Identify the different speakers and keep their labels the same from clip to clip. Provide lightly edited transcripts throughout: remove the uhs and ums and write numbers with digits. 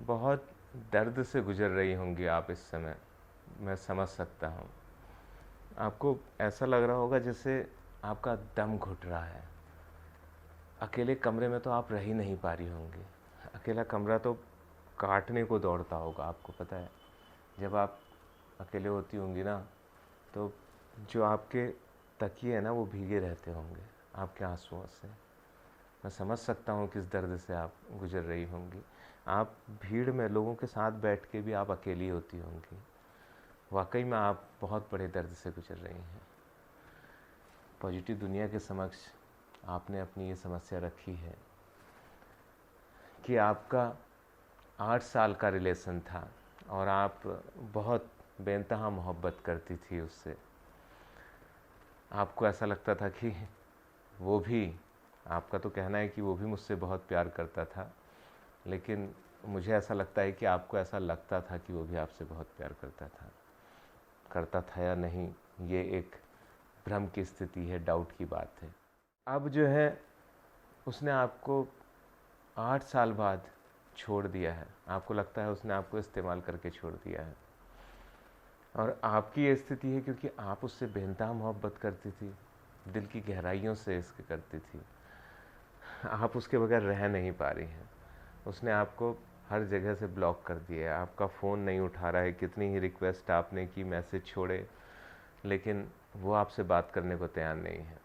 Speaker 1: बहुत दर्द से गुजर रही होंगी आप इस समय, मैं समझ सकता हूँ। आपको ऐसा लग रहा होगा जैसे आपका दम घुट रहा है। अकेले कमरे में तो आप रह ही नहीं पा रही होंगी। अकेला कमरा तो काटने को दौड़ता होगा, आपको पता है। जब आप अकेले होती होंगी ना, तो जो आपके तकिए हैं ना, वो भीगे रहते होंगे आपके आंसुओं से। मैं समझ सकता हूँ किस दर्द से आप गुजर रही होंगी। आप भीड़ में लोगों के साथ बैठ के भी आप अकेली होती होंगी। वाकई में आप बहुत बड़े दर्द से गुजर रही हैं। पॉजिटिव दुनिया के समक्ष आपने अपनी ये समस्या रखी है कि आपका 8 साल का रिलेशन था और आप बहुत बेइंतहा मोहब्बत करती थी उससे। आपको ऐसा लगता था कि वो भी, आपका तो कहना है कि वो भी मुझसे बहुत प्यार करता था, लेकिन मुझे ऐसा लगता है कि आपको ऐसा लगता था कि वो भी आपसे बहुत प्यार करता था या नहीं, ये एक भ्रम की स्थिति है, डाउट की बात है। अब जो है उसने आपको 8 साल बाद छोड़ दिया है। आपको लगता है उसने आपको इस्तेमाल करके छोड़ दिया है, और आपकी ये स्थिति है क्योंकि आप उससे बेइंतहा मोहब्बत करती थी, दिल की गहराइयों से इसके करती थी। आप उसके बगैर रह नहीं पा रही हैं। उसने आपको हर जगह से ब्लॉक कर दिया है, आपका फ़ोन नहीं उठा रहा है। कितनी ही रिक्वेस्ट आपने की, मैसेज छोड़े, लेकिन वो आपसे बात करने को तैयार नहीं है।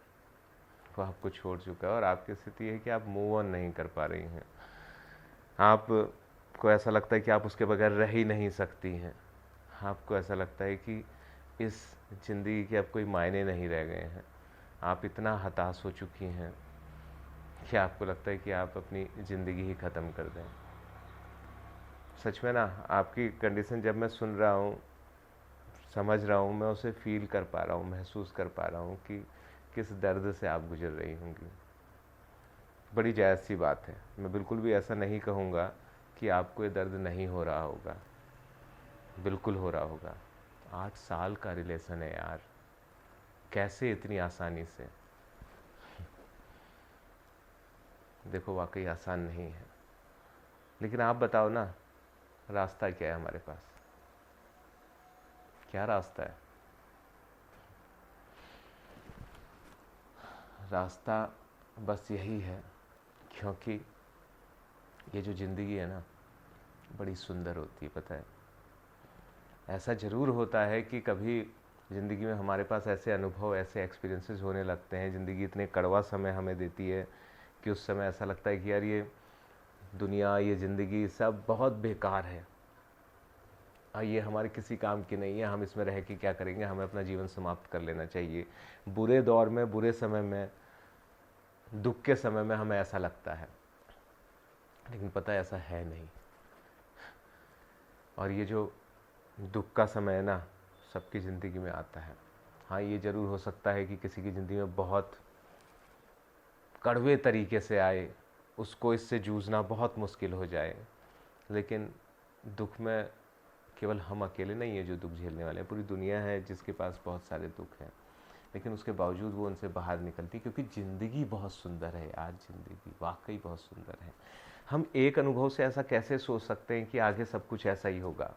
Speaker 1: वो आपको छोड़ चुका है और आपकी स्थिति है कि आप मूव ऑन नहीं कर पा रही हैं। आपको ऐसा लगता है कि आप उसके बगैर रह ही नहीं सकती हैं। आपको ऐसा लगता है कि इस ज़िंदगी के अब कोई मायने नहीं रह गए हैं। आप इतना हताश हो चुकी हैं कि आपको लगता है कि आप अपनी ज़िंदगी ही ख़त्म कर दें। सच में ना, आपकी कंडीशन जब मैं सुन रहा हूँ, समझ रहा हूँ, मैं उसे फील कर पा रहा हूँ, महसूस कर पा रहा हूँ कि किस दर्द से आप गुजर रही होंगी। बड़ी जायज़ सी बात है। मैं बिल्कुल भी ऐसा नहीं कहूँगा कि आपको ये दर्द नहीं हो रहा होगा, बिल्कुल हो रहा होगा। 8 साल का रिलेशन है यार, कैसे इतनी आसानी से। देखो, वाकई आसान नहीं है। लेकिन आप बताओ ना, रास्ता क्या है हमारे पास? क्या रास्ता है? रास्ता बस यही है, क्योंकि ये जो ज़िंदगी है ना, बड़ी सुंदर होती है, पता है। ऐसा ज़रूर होता है कि कभी ज़िंदगी में हमारे पास ऐसे अनुभव, ऐसे एक्सपीरियंसेस होने लगते हैं, ज़िंदगी इतने कड़वा समय हमें देती है कि उस समय ऐसा लगता है कि यार ये दुनिया, ये ज़िंदगी सब बहुत बेकार है, ये हमारे किसी काम की नहीं है, हम इसमें रह के क्या करेंगे, हमें अपना जीवन समाप्त कर लेना चाहिए। बुरे दौर में, बुरे समय में, दुख के समय में हमें ऐसा लगता है, लेकिन पता है ऐसा है नहीं। और ये जो दुख का समय है ना, सबकी ज़िंदगी में आता है। हाँ, ये ज़रूर हो सकता है कि किसी की ज़िंदगी में बहुत कड़वे तरीके से आए, उसको इससे जूझना बहुत मुश्किल हो जाए, लेकिन दुख में केवल हम अकेले नहीं हैं जो दुख झेलने वाले हैं। पूरी दुनिया है जिसके पास बहुत सारे दुख हैं, लेकिन उसके बावजूद वो उनसे बाहर निकलती, क्योंकि ज़िंदगी बहुत सुंदर है। आज ज़िंदगी वाकई बहुत सुंदर है। हम एक अनुभव से ऐसा कैसे सोच सकते हैं कि आगे सब कुछ ऐसा ही होगा?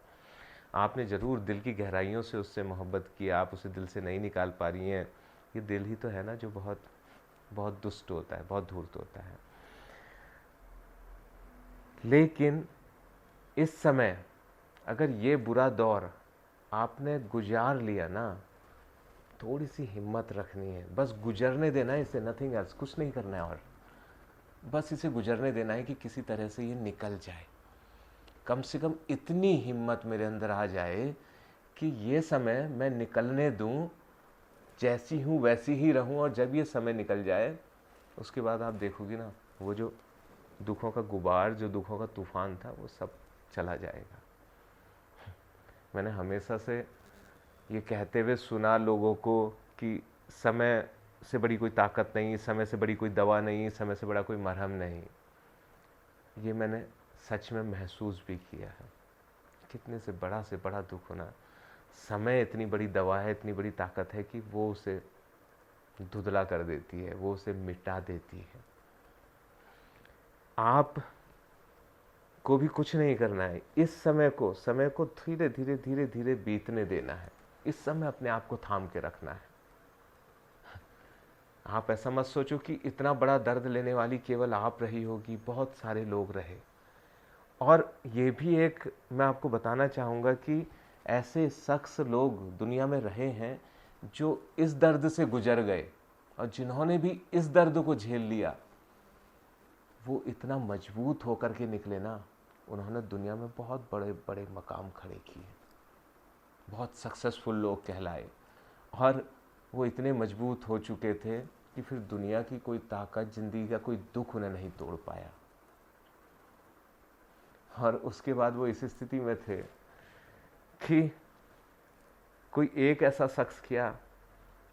Speaker 1: आपने ज़रूर दिल की गहराइयों से उससे मोहब्बत की, आप उसे दिल से नहीं निकाल पा रही हैं। ये दिल ही तो है ना जो बहुत बहुत दुष्ट होता है, बहुत धूर्त होता है। लेकिन इस समय अगर ये बुरा दौर आपने गुजार लिया ना, थोड़ी सी हिम्मत रखनी है, बस गुजरने देना है इसे, नथिंग एल्स, कुछ नहीं करना है, और बस इसे गुजरने देना है कि किसी तरह से ये निकल जाए। कम से कम इतनी हिम्मत मेरे अंदर आ जाए कि ये समय मैं निकलने दूं, जैसी हूँ वैसी ही रहूं, और जब ये समय निकल जाए उसके बाद आप देखोगी ना, वो जो दुखों का गुबार, जो दुखों का तूफान था, वो सब चला जाएगा। मैंने हमेशा से ये कहते हुए सुना लोगों को कि समय से बड़ी कोई ताकत नहीं, समय से बड़ी कोई दवा नहीं, समय से बड़ा कोई मरहम नहीं। ये मैंने सच में महसूस भी किया है। कितने से बड़ा दुख होना, समय इतनी बड़ी दवा है, इतनी बड़ी ताकत है कि वो उसे धुंधला कर देती है, वो उसे मिटा देती है। आप को भी कुछ नहीं करना है। इस समय को धीरे धीरे धीरे धीरे बीतने देना है। इस समय अपने आप को थाम के रखना है। आप ऐसा मत सोचो कि इतना बड़ा दर्द लेने वाली केवल आप रही होगी, बहुत सारे लोग रहे। और ये भी एक मैं आपको बताना चाहूँगा कि ऐसे शख्स लोग दुनिया में रहे हैं जो इस दर्द से गुजर गए, और जिन्होंने भी इस दर्द को झेल लिया वो इतना मजबूत होकर के निकले ना, उन्होंने दुनिया में बहुत बड़े बड़े मकाम खड़े किए, बहुत सक्सेसफुल लोग कहलाए। और वो इतने मजबूत हो चुके थे कि फिर दुनिया की कोई ताकत, जिंदगी का कोई दुख उन्हें नहीं तोड़ पाया। और उसके बाद वो इस स्थिति में थे कि कोई एक ऐसा शख्स किया,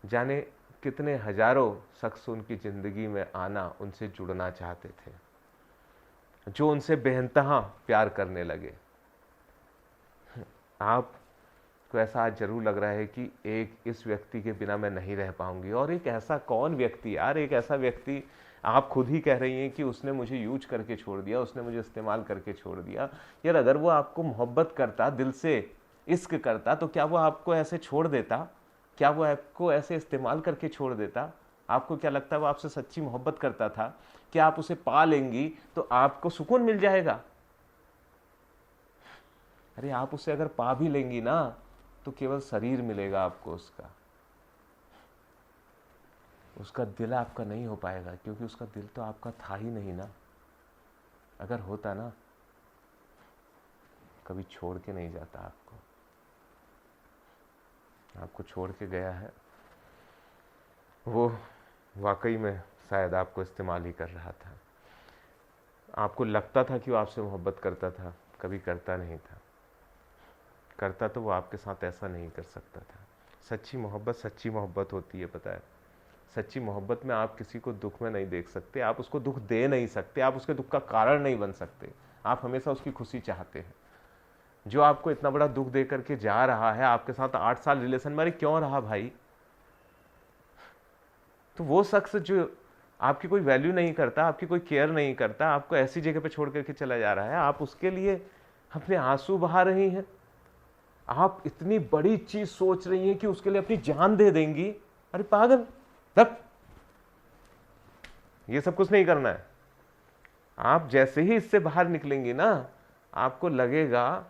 Speaker 1: जाने कितने हजारों शख्स उनकी ज़िंदगी में आना, उनसे जुड़ना चाहते थे, जो उनसे बेइंतहा प्यार करने लगे। आपको ऐसा आज जरूर लग रहा है कि एक इस व्यक्ति के बिना मैं नहीं रह पाऊंगी। और एक ऐसा कौन व्यक्ति यार, एक ऐसा व्यक्ति आप खुद ही कह रही हैं कि उसने मुझे यूज करके छोड़ दिया, उसने मुझे इस्तेमाल करके छोड़ दिया। यार अगर वो आपको मोहब्बत करता, दिल से इश्क करता, तो क्या वो आपको ऐसे छोड़ देता? क्या वो आपको ऐसे इस्तेमाल करके छोड़ देता? आपको क्या लगता है वो आपसे सच्ची मोहब्बत करता था कि आप उसे पा लेंगी तो आपको सुकून मिल जाएगा? अरे आप उसे अगर पा भी लेंगी ना तो केवल शरीर मिलेगा आपको उसका दिल आपका नहीं हो पाएगा, क्योंकि उसका दिल तो आपका था ही नहीं ना। अगर होता ना, कभी छोड़ के नहीं जाता आपको छोड़ के गया है। वो वाकई में शायद आपको इस्तेमाल ही कर रहा था। आपको लगता था कि वो आपसे मोहब्बत करता था, कभी करता नहीं था। करता तो वो आपके साथ ऐसा नहीं कर सकता था। सच्ची मोहब्बत होती है, पता है। सच्ची मोहब्बत में आप किसी को दुख में नहीं देख सकते, आप उसको दुख दे नहीं सकते, आप उसके दुख का कारण नहीं बन सकते। आप हमेशा उसकी खुशी चाहते हैं। जो आपको इतना बड़ा दुख दे करके जा रहा है, आपके साथ 8 साल रिलेशन में क्यों रहा भाई? तो वो शख्स जो आपकी कोई वैल्यू नहीं करता, आपकी कोई केयर नहीं करता, आपको ऐसी जगह पे छोड़ करके चला जा रहा है, आप उसके लिए अपने आंसू बहा रही हैं। आप इतनी बड़ी चीज सोच रही हैं कि उसके लिए अपनी जान दे देंगी। अरे पागल, तब ये सब कुछ नहीं करना है। आप जैसे ही इससे बाहर निकलेंगी ना, आपको लगेगा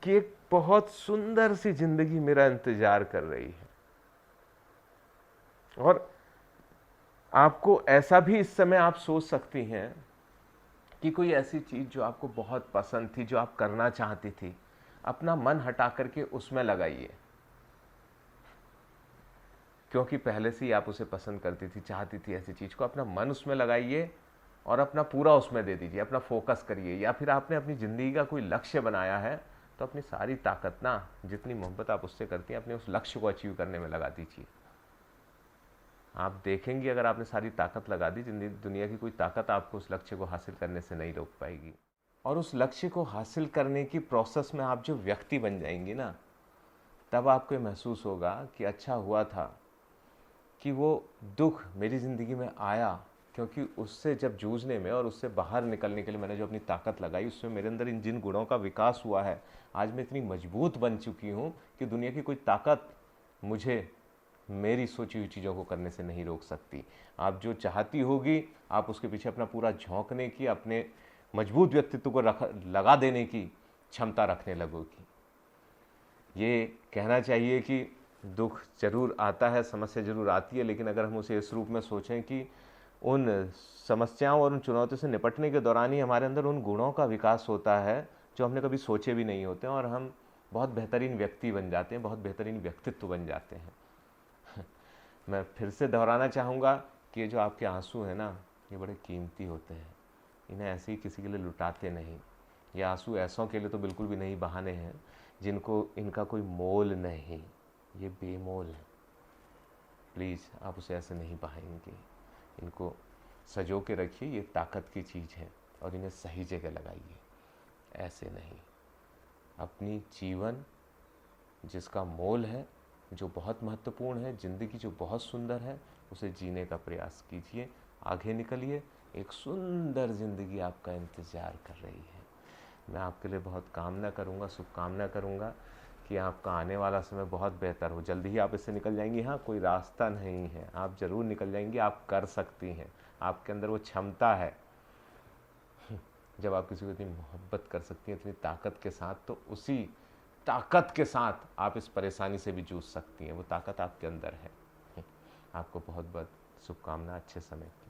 Speaker 1: कि एक बहुत सुंदर सी जिंदगी मेरा इंतजार कर रही है। और आपको ऐसा भी इस समय आप सोच सकती हैं कि कोई ऐसी चीज जो आपको बहुत पसंद थी, जो आप करना चाहती थी, अपना मन हटा करके उसमें लगाइए। क्योंकि पहले से ही आप उसे पसंद करती थी, चाहती थी ऐसी चीज को। अपना मन उसमें लगाइए और अपना पूरा उसमें दे दीजिए, अपना फोकस करिए। या फिर आपने अपनी जिंदगी का कोई लक्ष्य बनाया है तो अपनी सारी ताकत ना, जितनी मोहब्बत आप उससे करती हैं, अपने उस लक्ष्य को अचीव करने में लगा दीजिए। आप देखेंगे अगर आपने सारी ताकत लगा दी, दुनिया की कोई ताकत आपको उस लक्ष्य को हासिल करने से नहीं रोक पाएगी। और उस लक्ष्य को हासिल करने की प्रोसेस में आप जो व्यक्ति बन जाएंगी ना, तब आपको महसूस होगा कि अच्छा हुआ था कि वो दुख मेरी ज़िंदगी में आया, क्योंकि उससे जब जूझने में और उससे बाहर निकलने के लिए मैंने जो अपनी ताकत लगाई, उसमें मेरे अंदर इन जिन गुणों का विकास हुआ है, आज मैं इतनी मजबूत बन चुकी हूँ कि दुनिया की कोई ताकत मुझे मेरी सोची हुई चीज़ों को करने से नहीं रोक सकती। आप जो चाहती होगी, आप उसके पीछे अपना पूरा झोंकने की, अपने मजबूत व्यक्तित्व को लगा देने की क्षमता रखने लगोगी। ये कहना चाहिए कि दुख जरूर आता है, समस्या जरूर आती है, लेकिन अगर हम उसे इस रूप में सोचें कि उन समस्याओं और उन चुनौतियों से निपटने के दौरान ही हमारे अंदर उन गुणों का विकास होता है जो हमने कभी सोचे भी नहीं होते, और हम बहुत बेहतरीन व्यक्ति बन जाते हैं, बहुत बेहतरीन व्यक्तित्व बन जाते हैं। मैं फिर से दोहराना चाहूँगा कि ये जो आपके आंसू हैं ना, ये बड़े कीमती होते हैं। इन्हें ऐसे ही किसी के लिए लुटाते नहीं। ये आंसू ऐसों के लिए तो बिल्कुल भी नहीं बहाने हैं जिनको इनका कोई मोल नहीं, ये बेमोल है। प्लीज़ आप उसे ऐसे नहीं बहाएंगे। इनको सजो के रखिए, ये ताकत की चीज़ है, और इन्हें सही जगह लगाइए, ऐसे नहीं। अपनी जीवन जिसका मोल है, जो बहुत महत्वपूर्ण है, ज़िंदगी जो बहुत सुंदर है, उसे जीने का प्रयास कीजिए। आगे निकलिए, एक सुंदर ज़िंदगी आपका इंतज़ार कर रही है। मैं आपके लिए बहुत कामना करूँगा, शुभकामना करूँगा कि आपका आने वाला समय बहुत बेहतर हो। जल्दी ही आप इससे निकल जाएंगी। हाँ, कोई रास्ता नहीं है, आप ज़रूर निकल जाएंगी। आप कर सकती हैं, आपके अंदर वो क्षमता है। जब आप किसी को इतनी मोहब्बत कर सकती हैं इतनी ताकत के साथ, तो उसी ताकत के साथ आप इस परेशानी से भी जूझ सकती हैं। वो ताकत आपके अंदर है। आपको बहुत बहुत शुभकामना, अच्छे समय की।